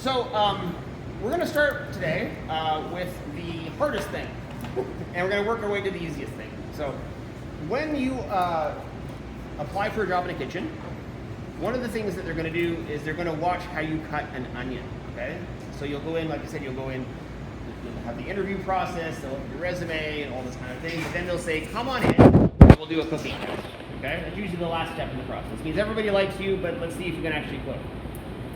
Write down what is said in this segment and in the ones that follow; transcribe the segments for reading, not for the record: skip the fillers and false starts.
So we're going to start today with the hardest thing, and we're going to work our way to the easiest thing. So when you apply for a job in a kitchen, one of the things that they're going to do is they're going to watch how you cut an onion. Okay, so you'll go in, like I said, you'll have the interview process, they'll look at your resume and all this kind of thing, but then they'll say, come on in, and we'll do a cooking test. Okay, that's usually the last step in the process. It means everybody likes you, but let's see if you can actually cook.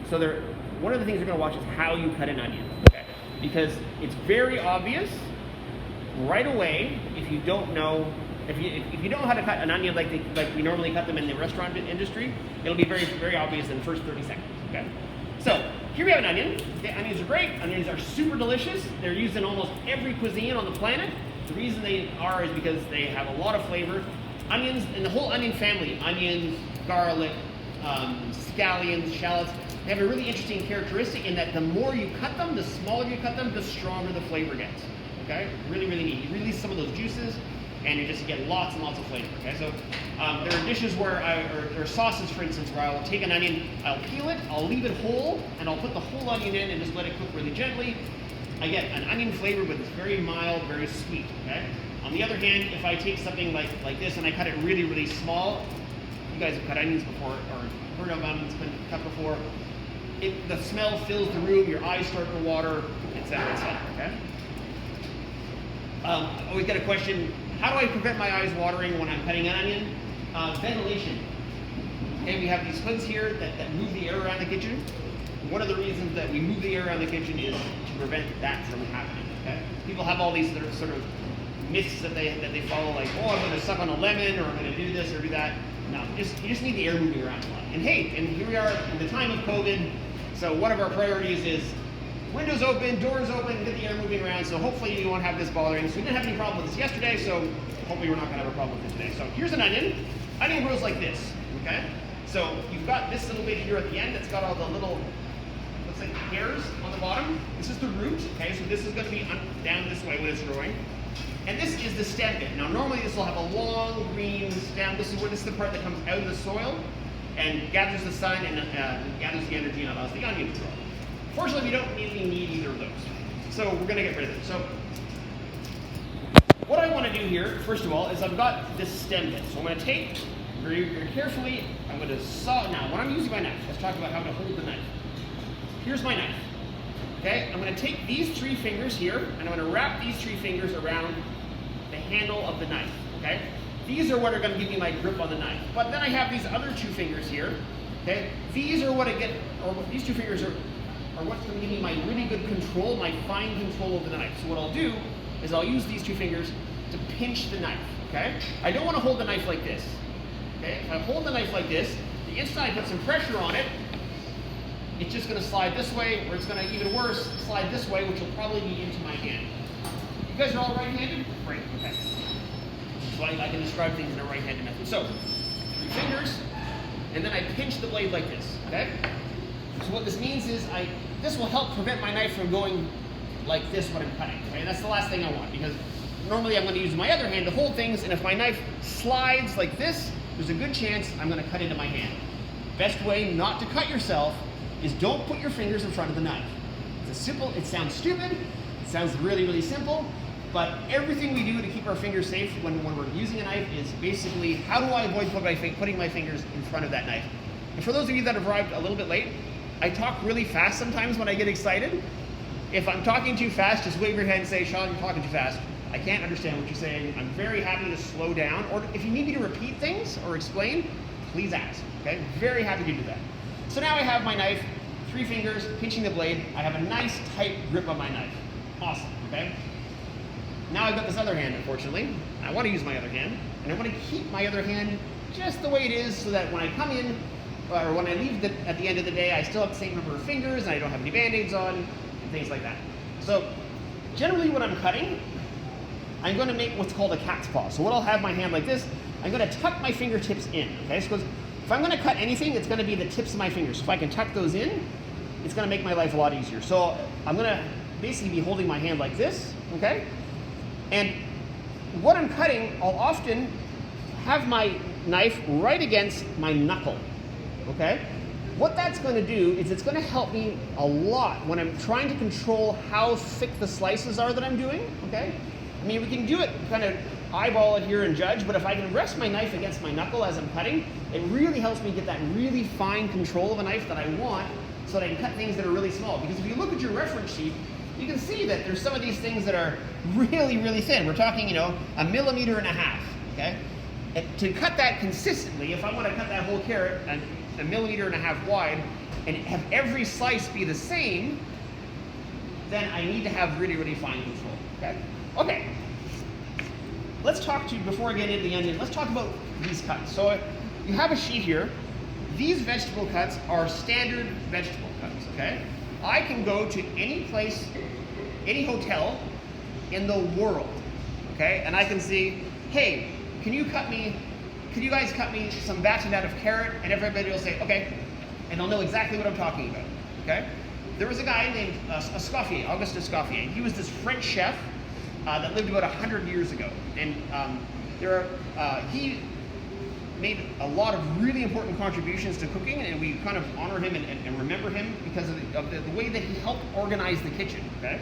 So one of the things they're going to watch is how you cut an onion. Okay, because it's very obvious right away if you don't know. If you don't know how to cut an onion like we normally cut them in the restaurant industry, it'll be very, very obvious in the first 30 seconds, okay? So, here we have an onion. Okay, onions are great. Onions are super delicious. They're used in almost every cuisine on the planet. The reason they are is because they have a lot of flavor. Onions, and the whole onion family, onions, garlic, scallions, shallots, they have a really interesting characteristic in that the more you cut them, the smaller you cut them, the stronger the flavor gets, okay? Really, really neat. You release some of those juices, and you just get lots and lots of flavor. Okay, so there are dishes where or sauces, for instance, where I'll take an onion, I'll peel it, I'll leave it whole, and I'll put the whole onion in and just let it cook really gently. I get an onion flavor, but it's very mild, very sweet. Okay. On the other hand, if I take something like this and I cut it really, really small, you guys have cut onions before or heard of onions been cut before. The smell fills the room, your eyes start to water, etc., etc. Okay. Always get a question. How do I prevent my eyes watering when I'm cutting an onion? Ventilation. Okay, we have these hoods here that move the air around the kitchen. One of the reasons that we move the air around the kitchen is to prevent that from happening. Okay? People have all these sort of myths that they follow, like, oh, I'm going to suck on a lemon, or I'm going to do this or do that. No, you just need the air moving around a lot. And hey, and here we are in the time of COVID, so one of our priorities is windows open, doors open, get the air moving around, so hopefully you won't have this bothering. So we didn't have any problem with this yesterday, so hopefully we're not going to have a problem with it today. So here's an onion. Onion grows like this, okay? So you've got this little bit here at the end that's got all the little, looks like hairs on the bottom. This is the root, okay? So this is going to be down this way when it's growing. And this is the stem bit. Now normally this will have a long green stem. This is the part that comes out of the soil and gathers the sun and gathers the energy and allows the onion to grow. Fortunately, we don't really need either of those. So we're going to get rid of it. So what I want to do here, first of all, is I've got this stem bit. So I'm going to take, very, very carefully, I'm going to saw. Now, when I'm using my knife, let's talk about how to hold the knife. Here's my knife. Okay, I'm going to take these three fingers here, and I'm going to wrap these three fingers around the handle of the knife. Okay, these are what are going to give me my grip on the knife. But then I have these other two fingers here. Okay, these are what these two fingers are what's going to give me my really good control, my fine control of the knife. So what I'll do is I'll use these two fingers to pinch the knife, okay? I don't want to hold the knife like this, okay? If I hold the knife like this, the instant I put some pressure on it, it's just going to slide this way, or it's going to, even worse, slide this way, which will probably be into my hand. You guys are all right-handed? Great, okay. So I can describe things in a right-handed method. So, three fingers, and then I pinch the blade like this, okay? So what this means is this will help prevent my knife from going like this when I'm cutting. Okay? And that's the last thing I want, because normally I'm going to use my other hand to hold things, and if my knife slides like this, there's a good chance I'm going to cut into my hand. Best way not to cut yourself is don't put your fingers in front of the knife. It sounds stupid, it sounds really, really simple, but everything we do to keep our fingers safe when we're using a knife is basically, how do I avoid putting my fingers in front of that knife? And for those of you that have arrived a little bit late, I talk really fast sometimes when I get excited. If I'm talking too fast, just wave your hand and say, Sean, you're talking too fast. I can't understand what you're saying. I'm very happy to slow down. Or if you need me to repeat things or explain, please ask, okay? Very happy to do that. So now I have my knife, three fingers, pinching the blade. I have a nice tight grip on my knife. Awesome, okay? Now I've got this other hand, unfortunately. I want to use my other hand, and I want to keep my other hand just the way it is so that when I come in, or when I leave at the end of the day, I still have the same number of fingers, and I don't have any band-aids on, and things like that. So generally when I'm cutting, I'm going to make what's called a cat's paw. So what I'll have my hand like this, I'm going to tuck my fingertips in, okay? So if I'm going to cut anything, it's going to be the tips of my fingers. So if I can tuck those in, it's going to make my life a lot easier. So I'm going to basically be holding my hand like this, okay? And what I'm cutting, I'll often have my knife right against my knuckle, okay? What that's going to do is it's going to help me a lot when I'm trying to control how thick the slices are that I'm doing, okay? I mean, we can do it, kind of eyeball it here and judge, but if I can rest my knife against my knuckle as I'm cutting, it really helps me get that really fine control of a knife that I want so that I can cut things that are really small. Because if you look at your reference sheet, you can see that there's some of these things that are really, really thin. We're talking, 1.5 millimeters, okay? And to cut that consistently, if I want to cut that whole carrot 1.5 millimeters wide and have every slice be the same, then I need to have really, really fine control, okay? Okay, let's talk to you, before I get into the onion, let's talk about these cuts. So you have a sheet here. These vegetable cuts are standard vegetable cuts, okay? I can go to any place, any hotel in the world, okay? And I can see, hey, can you guys cut me some batonette of carrot? And everybody will say, okay. And they'll know exactly what I'm talking about, okay? There was a guy named Escoffier, Auguste Escoffier. He was this French chef that lived about 100 years ago. And he made a lot of really important contributions to cooking, and we kind of honor him and remember him because of the way that he helped organize the kitchen, okay?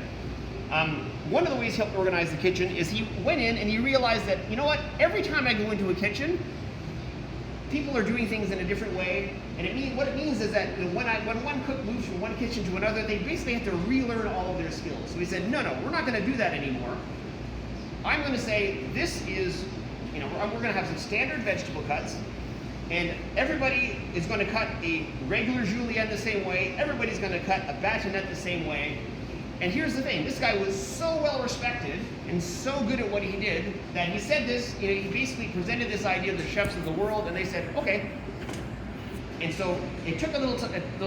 One of the ways he helped organize the kitchen is he went in and he realized that, you know what, every time I go into a kitchen, people are doing things in a different way, and what it means is that when one cook moves from one kitchen to another, they basically have to relearn all of their skills. So he said, no, we're not going to do that anymore. I'm going to say this is, we're going to have some standard vegetable cuts, and everybody is going to cut a regular julienne the same way. Everybody's going to cut a batonette the same way. And here's the thing, this guy was so well respected and so good at what he did that he said this, he basically presented this idea to the chefs of the world, and they said, okay. And so it took a little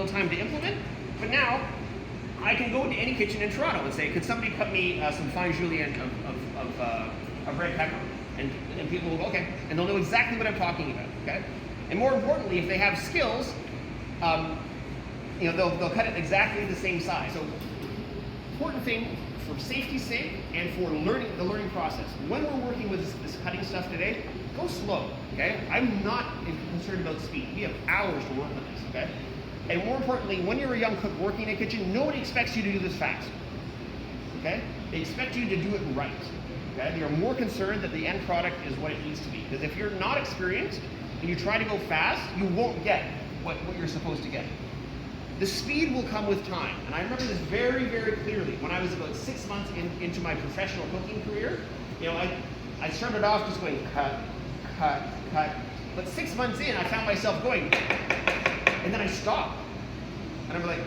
time to implement, but now I can go into any kitchen in Toronto and say, could somebody cut me some fine julienne of red pepper? And people will go, okay, and they'll know exactly what I'm talking about, okay? And more importantly, if they have skills, they'll cut it exactly the same size. So important thing for safety's sake and for the learning process. When we're working with this cutting stuff today, go slow, okay? I'm not concerned about speed. We have hours to work with this, okay? And more importantly, when you're a young cook working in a kitchen, nobody expects you to do this fast, okay? They expect you to do it right, okay? They are more concerned that the end product is what it needs to be. Because if you're not experienced and you try to go fast, you won't get what you're supposed to get. The speed will come with time. And I remember this very, very clearly. When I was about 6 months into my professional cooking career, I started off just going cut, cut, cut. But 6 months in, I found myself going, and then I stopped. And I'm like,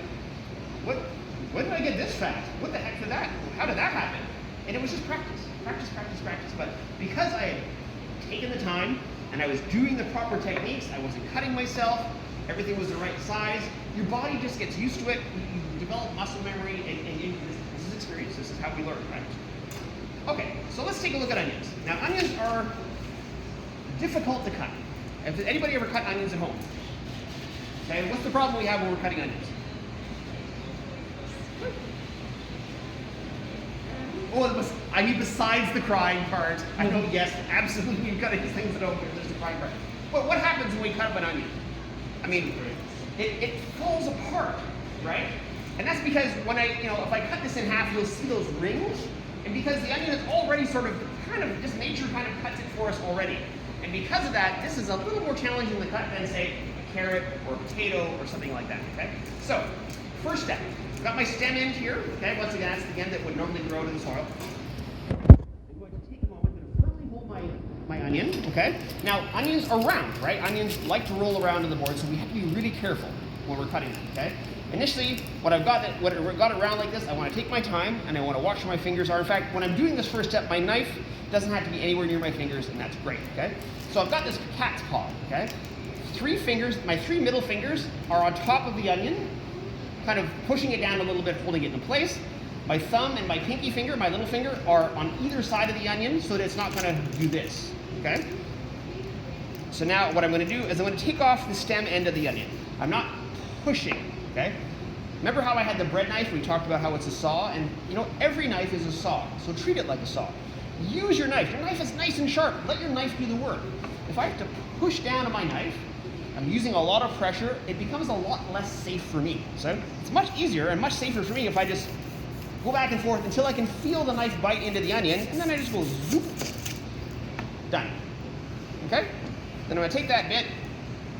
when did I get this fast? What the heck did that? How did that happen? And it was just practice. But because I had taken the time and I was doing the proper techniques, I wasn't cutting myself, everything was the right size, your body just gets used to it, you develop muscle memory, and this is experience, this is how we learn, right? Okay, so let's take a look at onions. Now, onions are difficult to cut. Has anybody ever cut onions at home? Okay, what's the problem we have when we're cutting onions? Oh, I mean, besides the crying part, I know, yes, absolutely, you've got these things at home where there's the crying part. But what happens when we cut up an onion? I mean, it falls apart, right? And that's because when if I cut this in half, you'll see those rings. And because the onion is already just nature kind of cuts it for us already. And because of that, this is a little more challenging to cut than, say, a carrot or a potato or something like that, okay? So, first step, I've got my stem end here, okay? Once again, that's the end that would normally grow to the soil. I'm going to take a moment to firmly hold my onion, okay? Now, onions are round, right? Onions like to roll around on the board, so we have to be really careful when we're cutting them, okay? Initially, when I've got it around like this, I want to take my time and I want to watch where my fingers are. In fact, when I'm doing this first step, my knife doesn't have to be anywhere near my fingers, and that's great, okay? So I've got this cat's paw, okay? 3 fingers, my 3 middle fingers are on top of the onion, kind of pushing it down a little bit, holding it in place. My thumb and my pinky finger, my little finger, are on either side of the onion so that it's not going to do this, okay? So now what I'm going to do is I'm going to take off the stem end of the onion. I'm not pushing, okay? Remember how I had the bread knife? We talked about how it's a saw, and every knife is a saw, so treat it like a saw. Use your knife. Your knife is nice and sharp. Let your knife do the work. If I have to push down on my knife, I'm using a lot of pressure, it becomes a lot less safe for me. So it's much easier and much safer for me if I just go back and forth until I can feel the knife bite into the onion, and then I just go zoop, done. Okay? Then I'm gonna take that bit,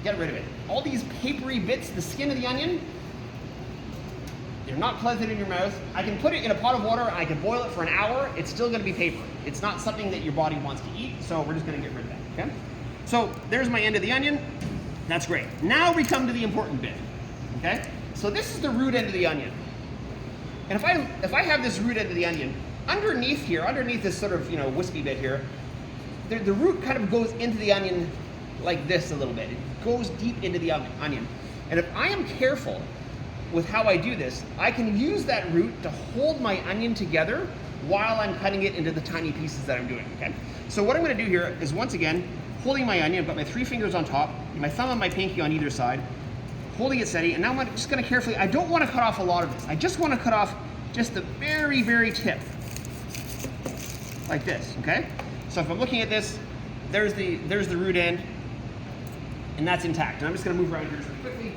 get rid of it. All these papery bits, the skin of the onion, they're not pleasant in your mouth. I can put it in a pot of water and I can boil it for an hour. It's still gonna be papery. It's not something that your body wants to eat, so we're just gonna get rid of that, okay? So there's my end of the onion. That's great. Now we come to the important bit, okay? So this is the root end of the onion. And if I have this root end of the onion, underneath here, underneath this sort of, wispy bit here, the root kind of goes into the onion like this a little bit. It goes deep into the onion. And if I am careful with how I do this, I can use that root to hold my onion together while I'm cutting it into the tiny pieces that I'm doing, okay? So what I'm gonna do here is, once again, holding my onion, I've got my 3 fingers on top, my thumb and my pinky on either side, holding it steady, and now I'm just gonna carefully, I don't wanna cut off a lot of this. I just wanna cut off just the very, very tip, like this, okay? So if I'm looking at this, there's the root end, and that's intact. And I'm just gonna move around here just really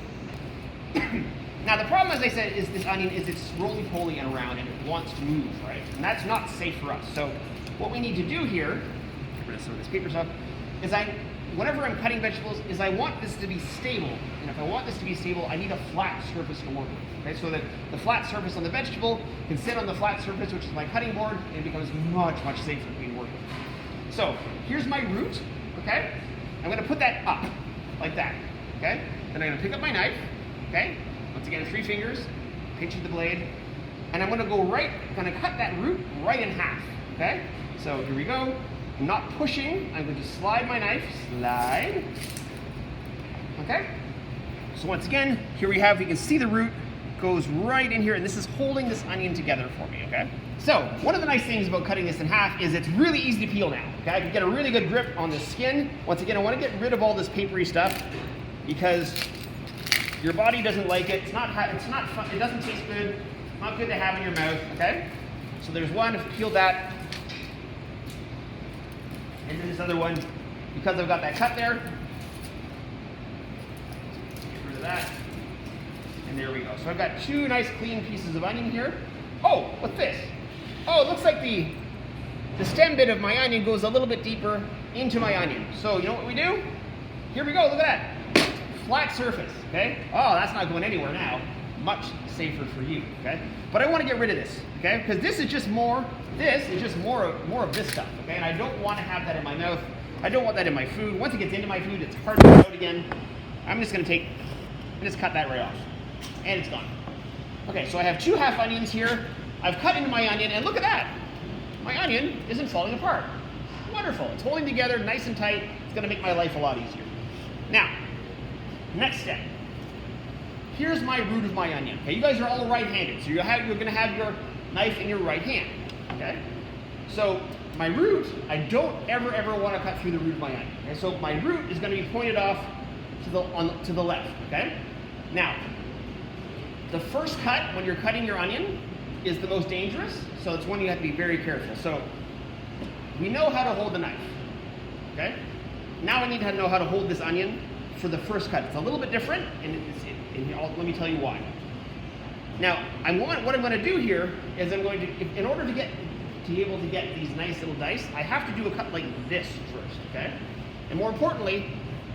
quickly. Now the problem, as I said, is this onion is it's roly-poly and around and it wants to move, right? And that's not safe for us. So what we need to do here, get rid of some of this paper stuff, is whenever I'm cutting vegetables, is I want this to be stable. And if I want this to be stable, I need a flat surface to work with, okay? So that the flat surface on the vegetable can sit on the flat surface, which is my cutting board, and it becomes much, much safer for me to work with. So here's my root, okay? I'm gonna put that up, like that, okay? Then I'm gonna pick up my knife, okay? Once again, 3 fingers, pinching the blade, and I'm gonna gonna cut that root right in half, okay? So here we go. I'm not pushing, I'm going to slide my knife, slide, okay? So once again, here we can see the root goes right in here, and this is holding this onion together for me, okay? So, one of the nice things about cutting this in half is it's really easy to peel now, okay? I can get a really good grip on the skin. Once again, I want to get rid of all this papery stuff because your body doesn't like it. It's not fun, it doesn't taste good, not good to have in your mouth, okay? So there's one, I've peeled that. And then this other one, because I've got that cut there, get rid of that. And there we go. So I've got 2 nice clean pieces of onion here. Oh, what's this? Oh, it looks like the stem bit of my onion goes a little bit deeper into my onion. So you know what we do? Here we go, look at that. Flat surface, okay? Oh, that's not going anywhere now. Much safer for you, okay? But I want to get rid of this, okay? Because this is just more of this stuff, okay? And I don't want to have that in my mouth. I don't want that in my food. Once it gets into my food, it's hard to get out again. I'm just gonna just cut that right off. And it's gone. Okay, so I have 2 half onions here. I've cut into my onion, and look at that. My onion isn't falling apart. Wonderful, it's holding together nice and tight. It's gonna make my life a lot easier. Now, next step. Here's my root of my onion. Okay, you guys are all right-handed, so you're gonna have your knife in your right hand, okay? So my root, I don't ever want to cut through the root of my onion. Okay? So my root is going to be pointed off to the left, okay? Now, the first cut when you're cutting your onion is the most dangerous, so it's one you have to be very careful. So we know how to hold the knife, okay? Now I need to know how to hold this onion for the first cut. It's a little bit different, and let me tell you why. Now, what I'm going to do here is I'm going to, in order to be able to get these nice little dice, I have to do a cut like this first, okay? And more importantly,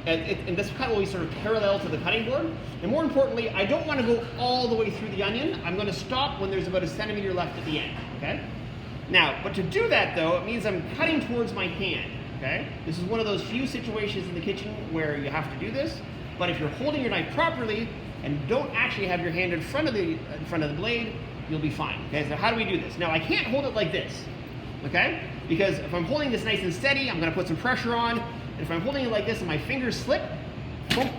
and this cut will be sort of parallel to the cutting board, and more importantly, I don't want to go all the way through the onion. I'm going to stop when there's about 1 centimeter left at the end, okay? Now, but to do that though, it means I'm cutting towards my hand, okay? This is one of those few situations in the kitchen where you have to do this, but if you're holding your knife properly and don't actually have your hand in front of the blade, you'll be fine. Okay, so how do we do this? Now I can't hold it like this, okay? Because if I'm holding this nice and steady, I'm gonna put some pressure on, and if I'm holding it like this and my fingers slip, boom,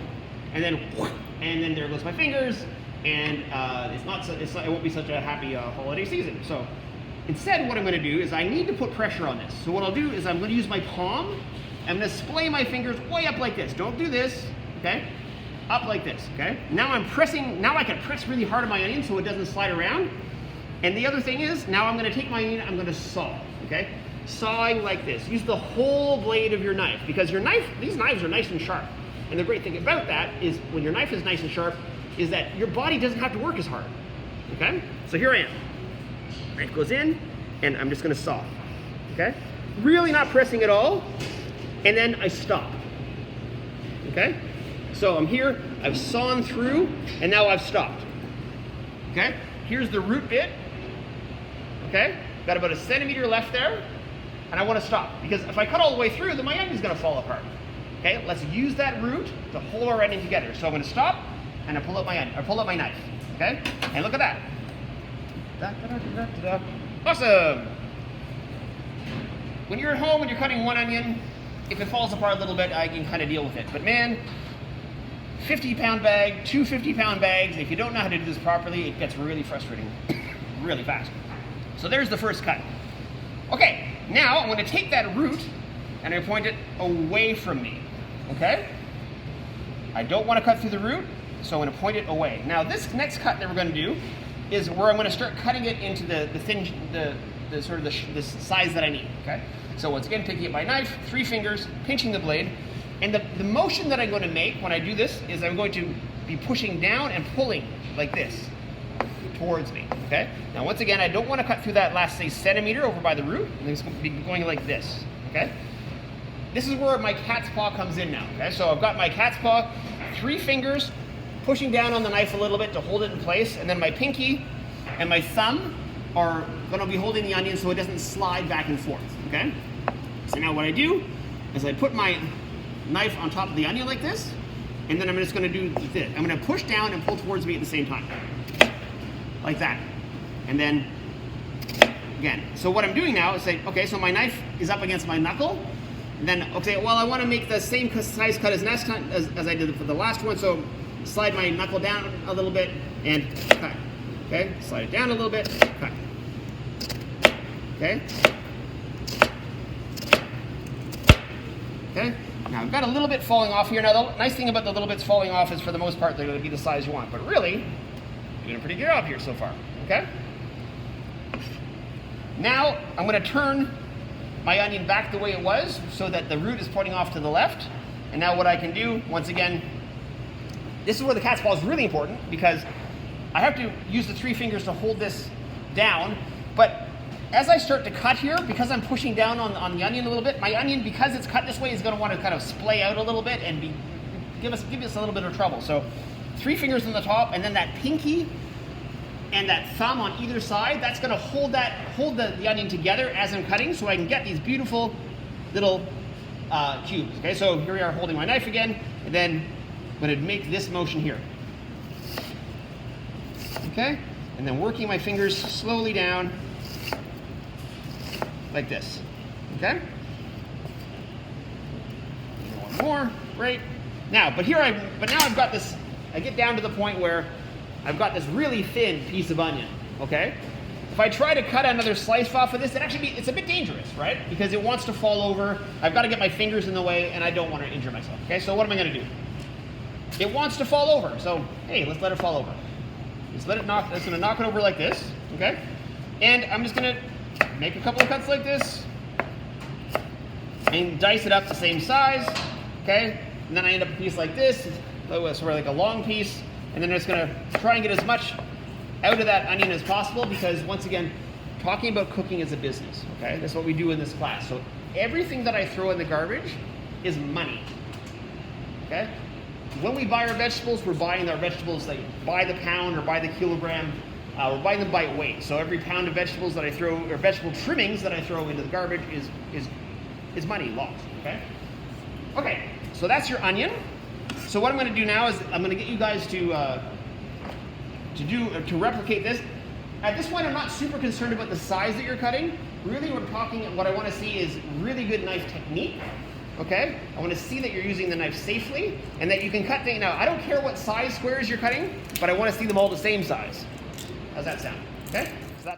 and then there goes my fingers, and it won't be such a happy holiday season. So instead what I'm gonna do is I need to put pressure on this. So what I'll do is I'm gonna use my palm, I'm gonna splay my fingers way up like this. Don't do this, okay? Up like this, okay? Now I can press really hard on my onion so it doesn't slide around. And the other thing is, now I'm gonna take my onion, I'm gonna saw, okay? Sawing like this. Use the whole blade of your knife, because these knives are nice and sharp. And the great thing about that is when your knife is nice and sharp, is that your body doesn't have to work as hard. Okay? So here I am. Knife goes in, and I'm just gonna saw. Okay? Really not pressing at all, and then I stop. Okay? So I'm here, I've sawn through, and now I've stopped. Okay? Here's the root bit. Okay? Got about 1 centimeter left there, and I want to stop, because if I cut all the way through, then my onion's gonna fall apart. Okay? Let's use that root to hold our onion together. So I'm gonna stop, and I pull up my onion, or pull up my knife. Okay? And look at that. Awesome! When you're at home and you're cutting one onion, if it falls apart a little bit, I can kind of deal with it. But man, 50-pound bag, 2 50-pound bags, if you don't know how to do this properly, it gets really frustrating really fast. So there's the first cut. Okay, now I'm going to take that root and I point it away from me. Okay? I don't want to cut through the root, so I'm going to point it away. Now this next cut that we're going to do is where I'm going to start cutting it into the thin, the sort of the size that I need. Okay? So once again, picking up my knife, 3 fingers, pinching the blade, and the motion that I'm going to make when I do this is I'm going to be pushing down and pulling like this towards me. Okay? Now once again, I don't want to cut through that last, say, centimeter over by the root. I'm just going to be going like this. Okay? This is where my cat's paw comes in now. Okay? So I've got my cat's paw, 3 fingers, pushing down on the knife a little bit to hold it in place, and then my pinky and my thumb are going to be holding the onion so it doesn't slide back and forth. Okay? So now what I do is I put my knife on top of the onion like this, and then I'm just going to do this. I'm going to push down and pull towards me at the same time, like that. And then again. So what I'm doing now is say, okay, so my knife is up against my knuckle, and then okay, well I want to make the same size cut as I did for the last one. So slide my knuckle down a little bit and cut. Okay, slide it down a little bit, cut. Okay. Okay. Now I've got a little bit falling off here. Now the nice thing about the little bits falling off is for the most part they're going to be the size you want. But really, you're doing a pretty good job here so far. Okay? Now I'm going to turn my onion back the way it was so that the root is pointing off to the left. And now what I can do, once again, this is where the cat's paw is really important because I have to use the 3 fingers to hold this down. But as I start to cut here, because I'm pushing down on the onion a little bit, my onion, because it's cut this way, is going to want to kind of splay out a little bit and give us a little bit of trouble. So 3 fingers on the top, and then that pinky and that thumb on either side, that's going to hold the onion together as I'm cutting, so I can get these beautiful little cubes. Okay, so here we are holding my knife again, and then I'm going to make this motion here. Okay, and then working my fingers slowly down like this. Okay? One more. Great. Now, but now I've got this, I get down to the point where I've got this really thin piece of onion. Okay? If I try to cut another slice off of this, it's a bit dangerous, right? Because it wants to fall over. I've got to get my fingers in the way, and I don't want to injure myself. Okay, so what am I going to do? It wants to fall over, so hey, let's let it fall over. Let's let it knock. It's going to knock it over like this. Okay, and I'm just going to make a couple of cuts like this and dice it up the same size. Okay, and then I end up a piece like this, sort of like a long piece, and then I'm just going to try and get as much out of that onion as possible, because once again, talking about cooking is a business. Okay, that's what we do in this class. So everything that I throw in the garbage is money. Okay, when we buy our vegetables, we're buying our vegetables like by the pound or by the kilogram. We're buying them by weight. So every pound of vegetables that I throw, or vegetable trimmings that I throw into the garbage is money lost. Okay. Okay. So that's your onion. So what I'm going to do now is I'm going to get you guys to replicate this. At this point, I'm not super concerned about the size that you're cutting. Really, what I want to see is really good knife technique. Okay? I want to see that you're using the knife safely and that you can cut things. Now, I don't care what size squares you're cutting, but I want to see them all the same size. How's that sound? Okay?